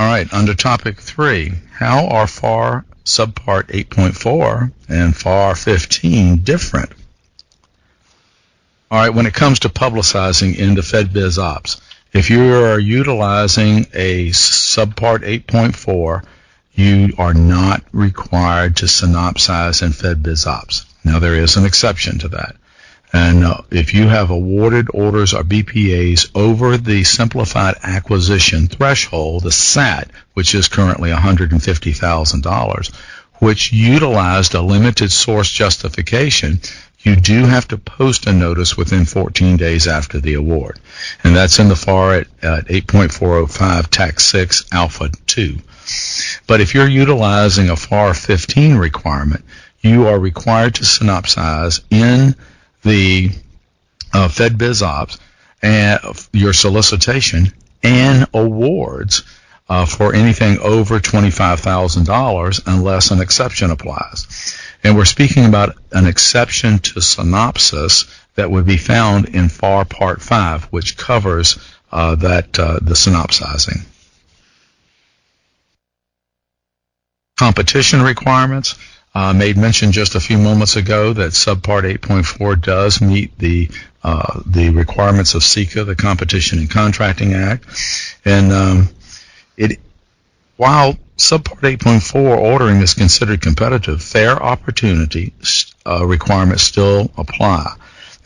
All right, under Topic 3, how are FAR Subpart 8.4 and FAR 15 different? All right, when it comes to publicizing into FedBiz Ops, if you are utilizing a Subpart 8.4, you are not required to synopsize in FedBiz Ops. Now, there is an exception to that. And if you have awarded orders or BPAs over the simplified acquisition threshold, the SAT, which is currently $150,000, which utilized a limited source justification, you do have to post a notice within 14 days after the award. And that's in the FAR at 8.405 Tax 6 Alpha 2. But if you're utilizing a FAR 15 requirement, you are required to synopsize in the FedBiz Ops and your solicitation and awards for anything over $25,000 unless an exception applies. And we're speaking about an exception to synopsis that would be found in FAR Part 5, which covers the synopsizing. Competition requirements. Made mention just a few moments ago that Subpart 8.4 does meet the requirements of CICA, the Competition and Contracting Act. And while Subpart 8.4 ordering is considered competitive, fair opportunity requirements still apply.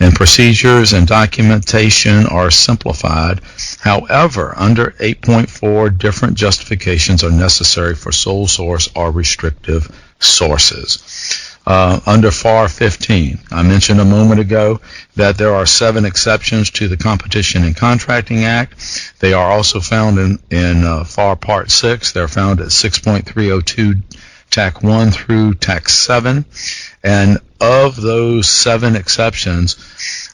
And procedures and documentation are simplified. However, under 8.4, different justifications are necessary for sole source or restrictive sources. Under FAR 15, I mentioned a moment ago that there are 7 exceptions to the Competition and Contracting Act. They are also found in FAR Part 6. They're found at 6.302 TAC 1 through TAC 7. And of those 7 exceptions,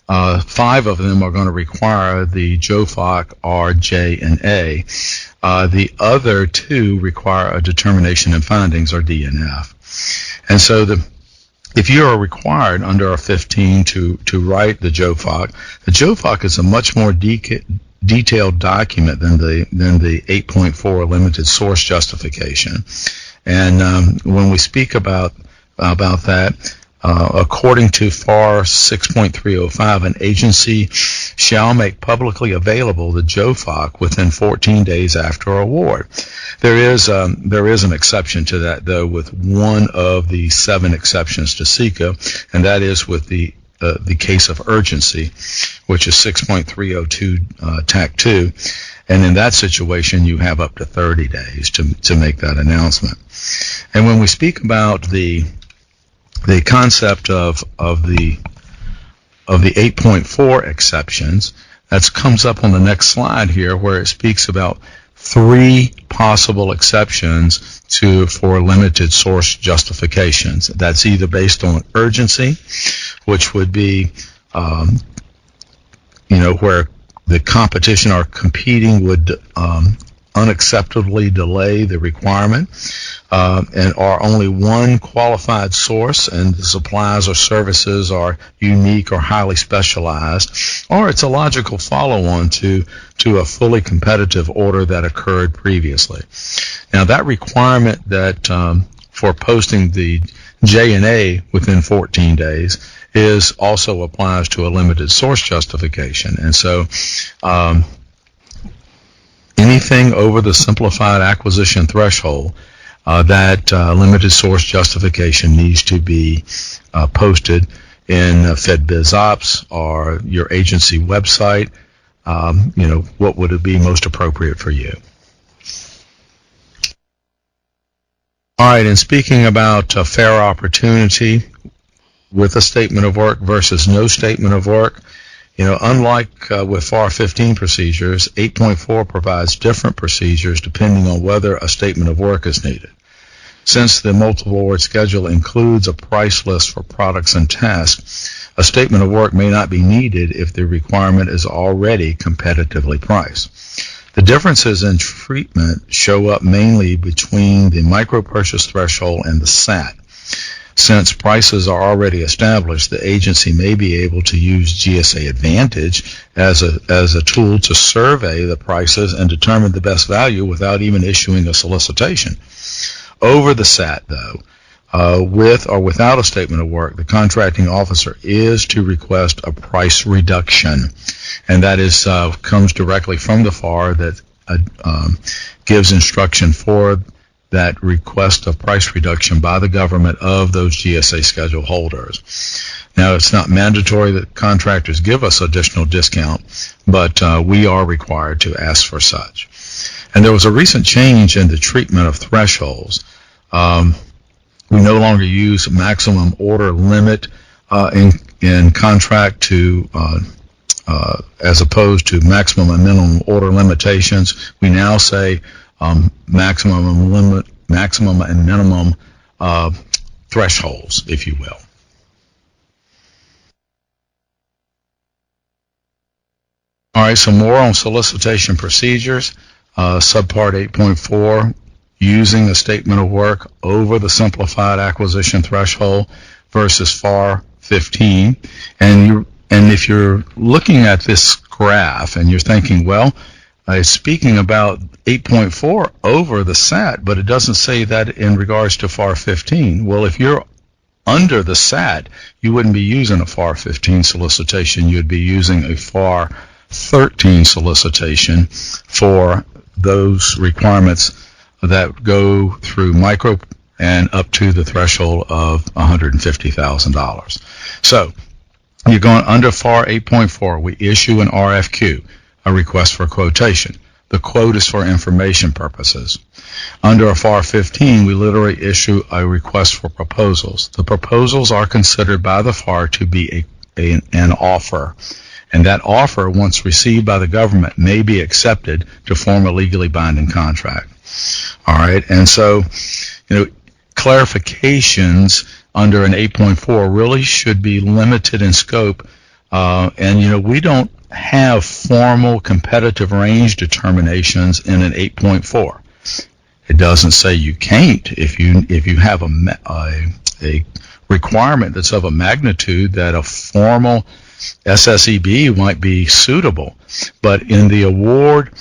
5 of them are going to require the JOFOC, R, J, and A. The other 2 require a determination and findings, or D and F. And so if you are required under a 15 to write the JOFOC is a much more detailed document than the 8.4 limited source justification. And when we speak about that, according to FAR 6.305, an agency shall make publicly available the JOFOC within 14 days after award. There is an exception to that, though, with one of the 7 exceptions to CICA, and that is with the case of urgency, which is 6.302 TAC 2. And in that situation, you have up to 30 days to make that announcement. And when we speak about the concept of the 8.4 exceptions, that comes up on the next slide here, where it speaks about 3 possible exceptions for limited source justifications. That's either based on urgency, which would be where the competition or competing would unacceptably delay the requirement, and are only one qualified source, and the supplies or services are unique or highly specialized, or it's a logical follow-on to a fully competitive order that occurred previously. Now, that requirement that for posting the J&A within 14 days also applies to a limited source justification. And so anything over the simplified acquisition threshold, that limited source justification needs to be posted in FedBiz Ops or your agency website. What would it be most appropriate for you? All right, and speaking about fair opportunity with a statement of work versus no statement of work, unlike with FAR 15 procedures, 8.4 provides different procedures depending on whether a statement of work is needed. Since the multiple award schedule includes a price list for products and tasks, a statement of work may not be needed if the requirement is already competitively priced. The differences in treatment show up mainly between the micro purchase threshold and the SAT. Since prices are already established, the agency may be able to use GSA Advantage as a tool to survey the prices and determine the best value without even issuing a solicitation. Over the SAT, though, with or without a statement of work, the contracting officer is to request a price reduction, and that is comes directly from the FAR that gives instruction for that request of price reduction by the government of those GSA schedule holders. Now, it's not mandatory that contractors give us additional discount, but we are required to ask for such. And there was a recent change in the treatment of thresholds. We no longer use maximum order limit in contract to as opposed to maximum and minimum order limitations. We now say maximum and minimum thresholds, if you will. All right, so more on solicitation procedures. Subpart 8.4, using a statement of work over the simplified acquisition threshold versus FAR 15. And if you're looking at this graph and you're thinking, well, speaking about 8.4 over the SAT, but it doesn't say that in regards to FAR 15. Well, if you're under the SAT, you wouldn't be using a FAR 15 solicitation. You'd be using a FAR 13 solicitation for those requirements that go through micro and up to the threshold of $150,000. So you're going under FAR 8.4. We issue an RFQ, a request for quotation. The quote is for information purposes. Under a FAR 15, we literally issue a request for proposals. The proposals are considered by the FAR to be an offer, and that offer, once received by the government, may be accepted to form a legally binding contract. All right, and so, clarifications under an 8.4 really should be limited in scope, and we don't have formal competitive range determinations in an 8.4. It doesn't say you can't if you have a requirement that's of a magnitude that a formal SSEB might be suitable, but in the award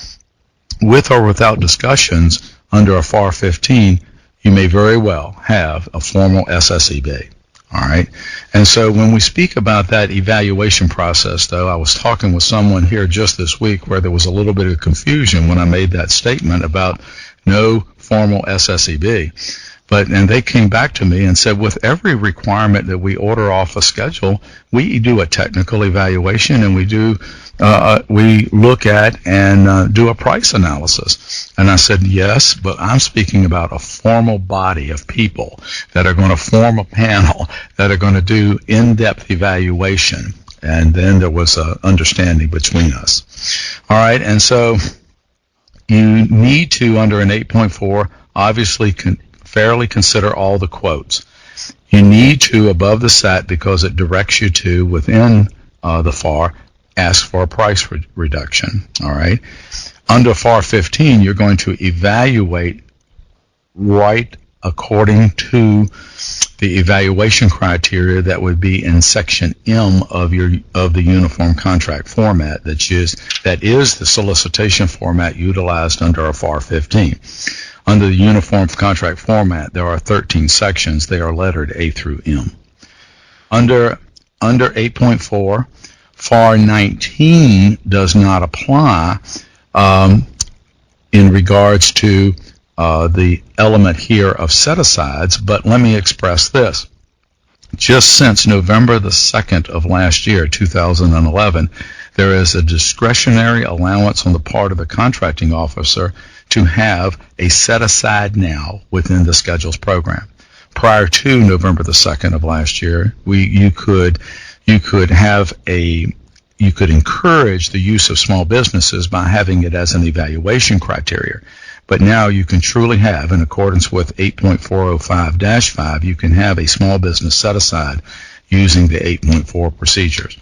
with or without discussions under a FAR 15, you may very well have a formal SSEB. All right, and so when we speak about that evaluation process, though, I was talking with someone here just this week where there was a little bit of confusion when I made that statement about no formal SSEB. And they came back to me and said, with every requirement that we order off a schedule, we do a technical evaluation, and we look at and do a price analysis. And I said, yes, but I'm speaking about a formal body of people that are going to form a panel that are going to do in-depth evaluation. And then there was an understanding between us. All right, and so you need to, under an 8.4, obviously fairly consider all the quotes. You need to, above the SAT, because it directs you to, within the FAR, ask for a price reduction. All right. Under FAR 15, you're going to evaluate right according to the evaluation criteria that would be in Section M of the Uniform Contract Format. That is the solicitation format utilized under a FAR 15. Under the Uniform Contract Format, there are 13 sections. They are lettered A through M. Under 8.4, FAR 19 does not apply in regards to the element here of set-asides, but let me express this. Just since November the 2nd of last year, 2011, there is a discretionary allowance on the part of the contracting officer to have a set-aside now within the schedules program. Prior to November the 2nd of last year, you could encourage the use of small businesses by having it as an evaluation criteria. But now you can truly have, in accordance with 8.405-5, you can have a small business set aside using the 8.4 procedures.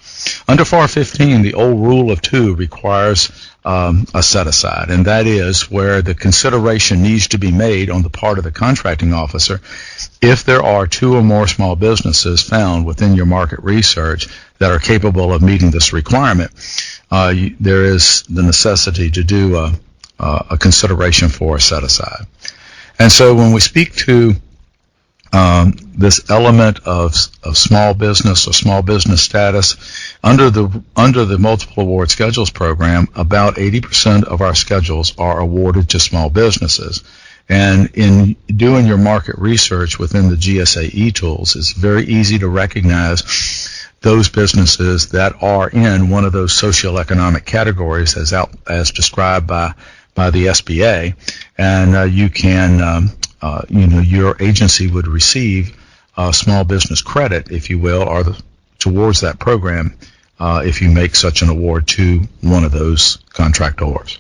Under FAR 15, the old rule of two requires a set-aside, and that is where the consideration needs to be made on the part of the contracting officer if there are two or more small businesses found within your market research that are capable of meeting this requirement. There is the necessity to do a consideration for a set-aside. And so when we speak to this element of small business or small business status, under the multiple award schedules program, about 80% of our schedules are awarded to small businesses. And in doing your market research within the GSA e-tools, it's very easy to recognize those businesses that are in one of those socioeconomic categories as described by the SBA, and you can your agency would receive small business credit, if you will, or towards that program if you make such an award to one of those contractors.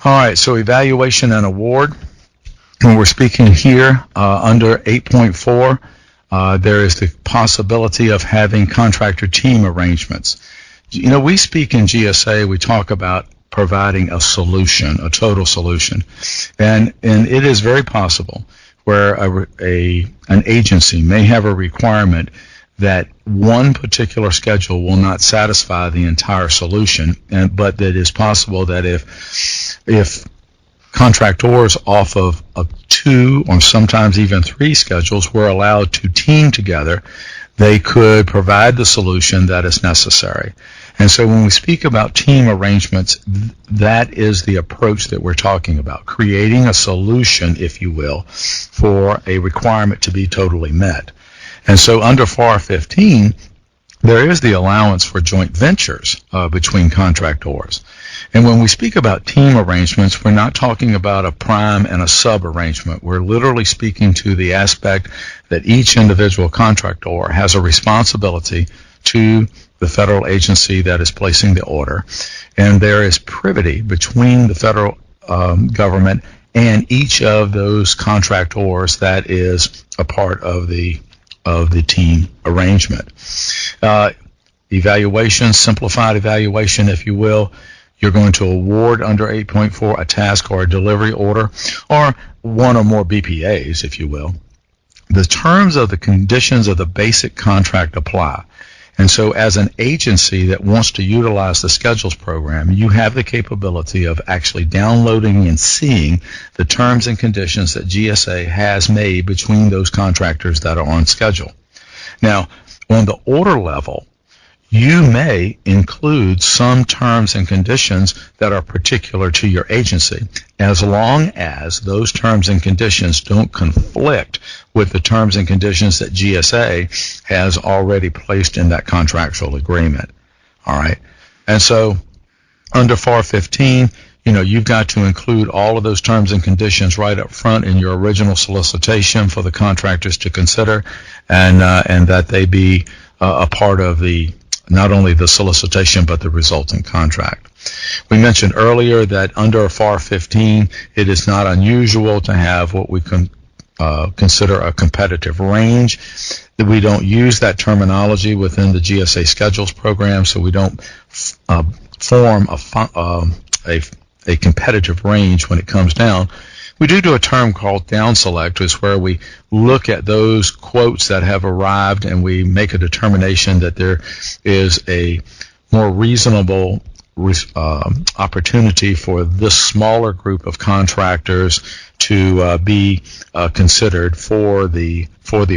All right, so evaluation and award. When we're speaking here under 8.4, there is the possibility of having contractor team arrangements. You know, we speak in GSA, we talk about providing a solution, a total solution. And it is very possible where an agency may have a requirement that one particular schedule will not satisfy the entire solution, but that it is possible that if contractors off of two or sometimes even three schedules were allowed to team together, they could provide the solution that is necessary. And so when we speak about team arrangements, that is the approach that we're talking about, creating a solution, if you will, for a requirement to be totally met. And so under FAR 15, there is the allowance for joint ventures between contractors. And when we speak about team arrangements, we're not talking about a prime and a sub arrangement. We're literally speaking to the aspect that each individual contractor has a responsibility to the federal agency that is placing the order. And there is privity between the federal government and each of those contractors that is a part of the team arrangement. Evaluation, simplified evaluation, if you will. You're going to award under 8.4 a task or a delivery order, or one or more BPAs, if you will. The terms of the conditions of the basic contract apply. And so as an agency that wants to utilize the schedules program, you have the capability of actually downloading and seeing the terms and conditions that GSA has made between those contractors that are on schedule. Now, on the order level, you may include some terms and conditions that are particular to your agency, as long as those terms and conditions don't conflict with the terms and conditions that GSA has already placed in that contractual agreement. All right. And so under FAR 15, you've got to include all of those terms and conditions right up front in your original solicitation for the contractors to consider, and that they be a part of not only the solicitation but the resulting contract. We mentioned earlier that under FAR 15, it is not unusual to have what we can consider a competitive range. That we don't use that terminology within the GSA schedules program, so we don't form a competitive range when it comes down. We do a term called down select, which is where we look at those quotes that have arrived and we make a determination that there is a more reasonable opportunity for this smaller group of contractors to be considered for the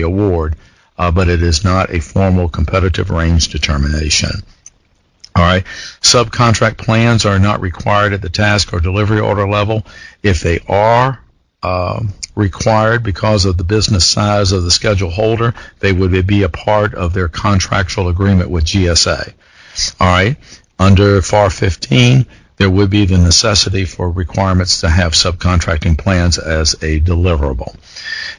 award, but it is not a formal competitive range determination. All right. Subcontract plans are not required at the task or delivery order level. If they are required because of the business size of the schedule holder, they would be a part of their contractual agreement with GSA. All right. Under FAR 15, there would be the necessity for requirements to have subcontracting plans as a deliverable.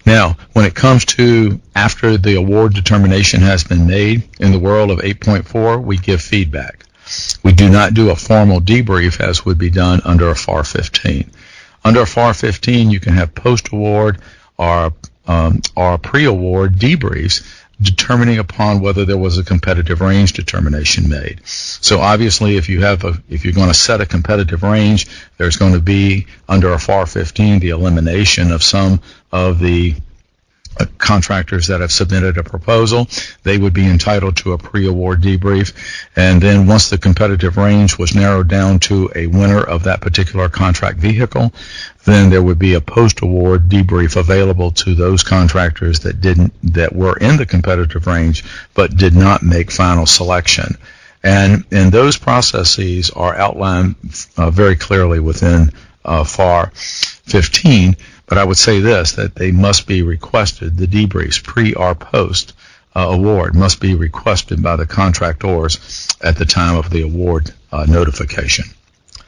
Now, when it comes to after the award determination has been made in the world of 8.4, we give feedback. We do not do a formal debrief as would be done under a FAR 15. Under a FAR 15, you can have post-award or are pre-award debriefs determining upon whether there was a competitive range determination made. So obviously, if you're going to set a competitive range, there's going to be, under a FAR 15, the elimination of some of the contractors that have submitted a proposal. They would be entitled to a pre-award debrief. And then once the competitive range was narrowed down to a winner of that particular contract vehicle, then there would be a post-award debrief available to those contractors that were in the competitive range but did not make final selection. And those processes are outlined very clearly within FAR 15. But I would say this, that they must be requested, the debriefs, pre or post award, must be requested by the contractors at the time of the award notification.